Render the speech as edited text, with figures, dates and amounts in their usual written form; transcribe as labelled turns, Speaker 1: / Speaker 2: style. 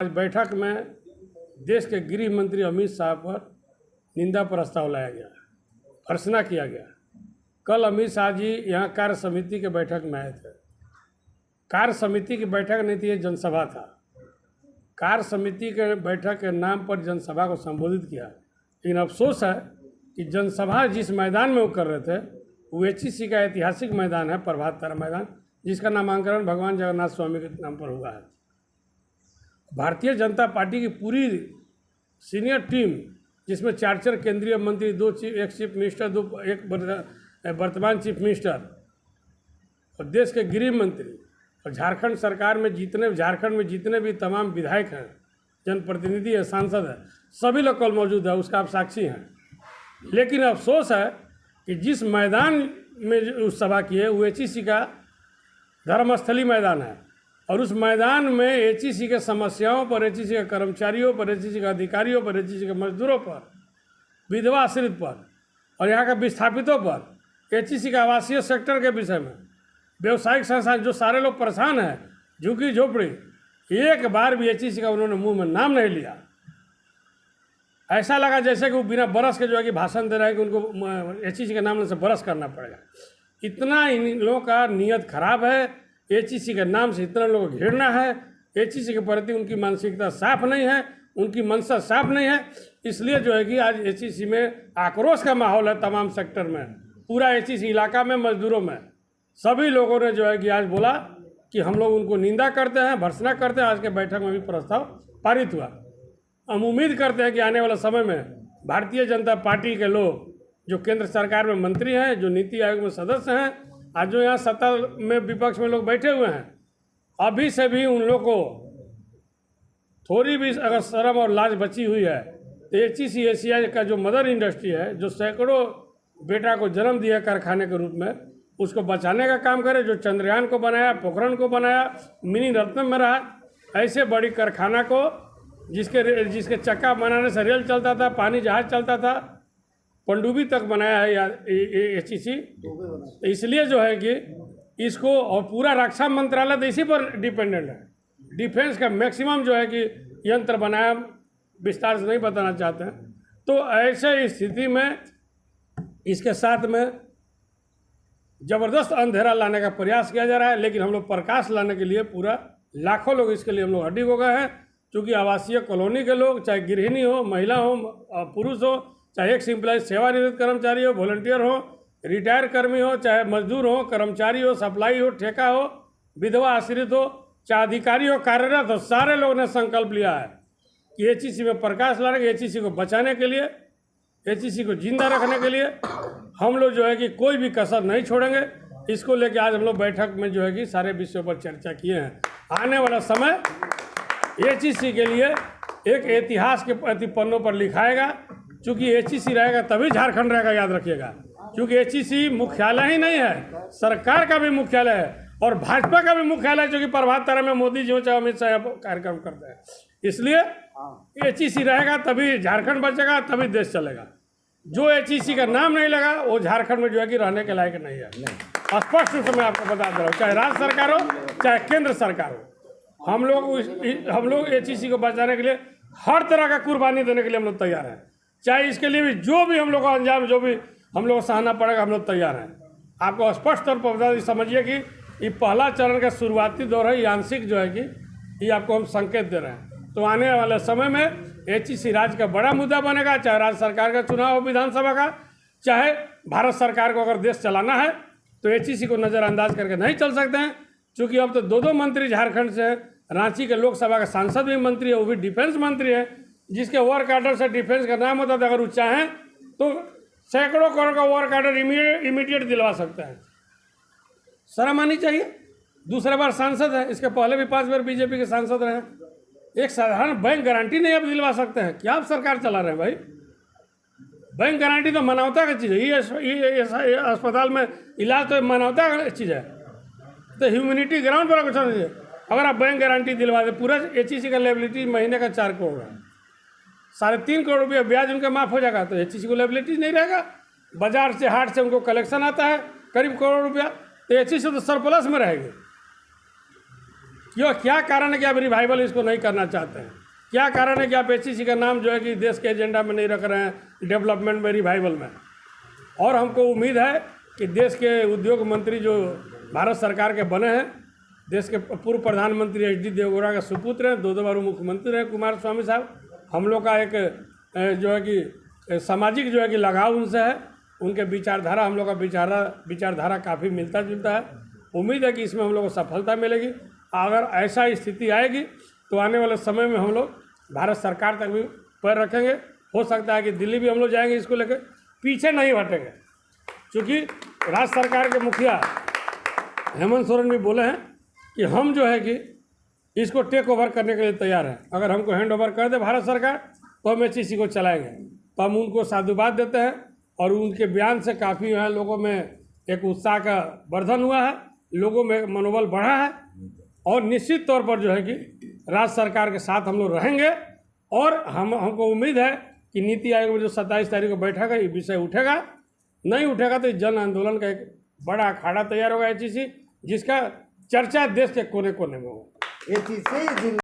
Speaker 1: आज बैठक में देश के गृह मंत्री अमित शाह पर निंदा प्रस्ताव लाया गया, भर्त्सना किया गया। कल अमित शाह जी यहाँ कार्य समिति के बैठक में आए थे। कार्य समिति की बैठक नहीं थी, ये जनसभा था। कार्य समिति के बैठक के नाम पर जनसभा को संबोधित किया, लेकिन अफसोस है कि जनसभा जिस मैदान में वो कर रहे थे वो HEC का ऐतिहासिक मैदान है, प्रभात तारा मैदान, जिसका नामांकन भगवान जगन्नाथ स्वामी के नाम पर हुआ है। भारतीय जनता पार्टी की पूरी सीनियर टीम, जिसमें चार केंद्रीय मंत्री, एक चीफ मिनिस्टर, एक वर्तमान चीफ मिनिस्टर और देश के गृह मंत्री और झारखंड सरकार में झारखंड में जितने भी तमाम विधायक हैं, जनप्रतिनिधि है, सांसद है, सभी लोग कल मौजूद है, उसका आप साक्षी हैं। लेकिन अफसोस है कि जिस मैदान में उस सभा की है वो HEC का धर्मस्थली मैदान है, और उस मैदान में HEC के समस्याओं पर, HEC के कर्मचारियों पर, HEC के अधिकारियों पर, HEC के मजदूरों पर, विधवा आश्रित पर और यहाँ के विस्थापितों पर, HEC का आवासीय सेक्टर के विषय में, व्यवसायिक संस्थान, जो सारे लोग परेशान हैं, झुग्गी झोपड़ी, एक बार भी HEC का उन्होंने मुंह में नाम नहीं लिया। ऐसा लगा जैसे कि वो बिना बरस के जो है कि भाषण दे रहा है कि उनको HEC के नाम से बरस करना पड़ेगा। इतना इन लोगों का नीयत खराब है, HEC के नाम से इतना लोगों को घेरना है, HEC के प्रति उनकी मानसिकता साफ नहीं है, उनकी मंशा साफ नहीं है। इसलिए जो है कि आज HEC में आक्रोश का माहौल है, तमाम सेक्टर में, पूरा HEC इलाका में, मजदूरों में, सभी लोगों ने जो है कि आज बोला कि हम लोग उनको निंदा करते हैं, भर्त्सना करते हैं। आज के बैठक में भी प्रस्ताव पारित हुआ। हम उम्मीद करते हैं कि आने वाले समय में भारतीय जनता पार्टी के लोग जो केंद्र सरकार में मंत्री हैं, जो नीति आयोग में सदस्य हैं, आज जो यहाँ सत्ता में विपक्ष में लोग बैठे हुए हैं, अभी से भी उन लोग को थोड़ी भी अगर शर्म और लाज बची हुई है तो HEC एशिया का जो मदर इंडस्ट्री है, जो सैकड़ों बेटा को जन्म दिया कारखाने के रूप में, उसको बचाने का काम करे। जो चंद्रयान को बनाया, पोखरण को बनाया, मिनी रत्न में रहा, ऐसे बड़ी कारखाना को जिसके चक्का बनाने से रेल चलता था, पानी जहाज चलता था, पनडुब्बी तक बनाया है HEC। इसलिए जो है कि इसको, और पूरा रक्षा मंत्रालय तो इसी पर डिपेंडेंट है। डिफेंस का मैक्सिमम जो है कि यंत्र बनाया, विस्तार से नहीं बताना चाहते हैं। तो ऐसे स्थिति में इसके साथ में ज़बरदस्त अंधेरा लाने का प्रयास किया जा रहा है, लेकिन हम लोग प्रकाश लाने के लिए पूरा लाखों लोग इसके लिए हम लोग अडिग हो गए हैं। क्योंकि आवासीय कॉलोनी के लोग, चाहे गृहिणी हो, महिला हो, पुरुष हो, चाहे एक्स एम्प्लॉय, सेवानिवृत्त कर्मचारी हो, वॉलंटियर हो, रिटायर कर्मी हो, चाहे मजदूर हो, कर्मचारी हो, सप्लाई हो, ठेका हो, विधवा आश्रित हो, चाहे अधिकारी हो, कार्यरत हो, सारे लोगों ने संकल्प लिया है कि HEC में प्रकाश लाने के, HEC को बचाने के लिए, HEC को जिंदा रखने के लिए हम लोग जो है कि कोई भी कसर नहीं छोड़ेंगे। इसको लेकर आज हम लोग बैठक में जो है कि सारे विषयों पर चर्चा किए हैं। आने वाला समय HEC के लिए एक इतिहास के प्रति पन्नों पर लिखाएगा। चूँकि HEC रहेगा तभी झारखंड रहेगा, याद रखिएगा। क्योंकि HEC मुख्यालय ही नहीं है, सरकार का भी मुख्यालय है और भाजपा का भी मुख्यालय है, जो कि प्रभात तारा में मोदी जी हो चाहे अमित शाह कार्यक्रम करते हैं। इसलिए HEC रहेगा तभी झारखंड बचेगा, तभी देश चलेगा। जो HEC का नाम नहीं लगा वो झारखंड में जो है कि रहने के लायक नहीं है। स्पष्ट रूप से मैं आपको बता दे रहा हूँ, चाहे राज्य सरकार हो चाहे केंद्र सरकार हो, हम लोग HEC को बचाने के लिए हर तरह का कुर्बानी देने के लिए हम लोग तैयार हैं। चाहे इसके लिए भी जो भी हम लोग का अंजाम, जो भी हम लोग को सहना पड़ेगा, हम लोग तैयार हैं। आपको स्पष्ट तौर पर बता समझिए कि ये पहला चरण का शुरुआती दौर है, आंशिक जो है कि ये आपको हम संकेत दे रहे हैं। तो आने वाले समय में HEC राज्य का बड़ा मुद्दा बनेगा, चाहे राज्य सरकार का चुनाव हो, विधानसभा का, चाहे भारत सरकार को अगर देश चलाना है तो HEC को नज़रअंदाज करके नहीं चल सकते हैं। क्योंकि अब तो दो मंत्री झारखंड से, रांची के लोकसभा का सांसद भी मंत्री है, वो भी डिफेंस मंत्री है, जिसके वर्क ऑर्डर से डिफेंस का नाम होता था। अगर वो चाहें तो सैकड़ों करोड़ का वर्क ऑर्डर इमीडिएट दिलवा सकते हैं। शर्म आनी चाहिए। दूसरा बार सांसद है, इसके पहले भी 5 बार बीजेपी के सांसद रहे हैं। एक साधारण बैंक गारंटी नहीं आप दिलवा सकते हैं? क्या आप सरकार चला रहे हैं भाई? बैंक गारंटी तो मानवता की चीज़ है। ये अस्पताल में इलाज तो मानवता की चीज़ है, तो ह्यूमैनिटी ग्राउंड पर कुछ नहीं है। अगर आप बैंक गारंटी दिलवा दे, पूरा HEC का लायबिलिटी महीने का 4 करोड़ है, 3.5 करोड़ रुपया ब्याज उनका माफ़ हो जाएगा, तो HEC को लायबिलिटी नहीं रहेगा। बाजार से, हाट से उनको कलेक्शन आता है करीब करोड़ रुपया, तो HEC तो सरप्लस में रहेगी। क्यों, क्या कारण है कि आप रिवाइवल इसको नहीं करना चाहते हैं? क्या कारण है कि आप एचईसी का नाम जो है कि देश के एजेंडा में नहीं रख रहे हैं, डेवलपमेंट में, रिवाइवल में? और हमको उम्मीद है कि देश के उद्योग मंत्री जो भारत सरकार के बने हैं, देश के पूर्व प्रधानमंत्री एच.डी. देवगौड़ा के सुपुत्र हैं, 2 बार मुख्यमंत्री रहे कुमार स्वामी साहब, हम लोग का एक जो है कि सामाजिक जो है कि लगाव उनसे है, उनके विचारधारा, हम लोग का विचारधारा काफ़ी मिलता जुलता है। उम्मीद है कि इसमें हम लोग को सफलता मिलेगी। अगर ऐसा स्थिति आएगी तो आने वाले समय में हम लोग भारत सरकार तक भी पैर रखेंगे। हो सकता है कि दिल्ली भी हम लोग जाएंगे, इसको लेकर पीछे नहीं हटेंगे। क्योंकि राज्य सरकार के मुखिया हेमंत सोरेन भी बोले हैं कि हम जो है कि इसको टेक ओवर करने के लिए तैयार हैं। अगर हमको हैंड ओवर कर दे भारत सरकार तो हम एचईसी को चलाएंगे। तो हम उनको साधुवाद देते हैं और उनके बयान से काफ़ी यहाँ लोगों में एक उत्साह का वर्धन हुआ है, लोगों में मनोबल बढ़ा है। और निश्चित तौर पर जो है कि राज्य सरकार के साथ हम लोग रहेंगे। और हमको उम्मीद है कि नीति आयोग में जो 27 तारीख को बैठेगा ये विषय उठेगा, नहीं उठेगा तो जन आंदोलन का एक बड़ा अखाड़ा तैयार होगा एचईसी, जिसका चर्चा देश के कोने कोने में होगा।
Speaker 2: एचईसी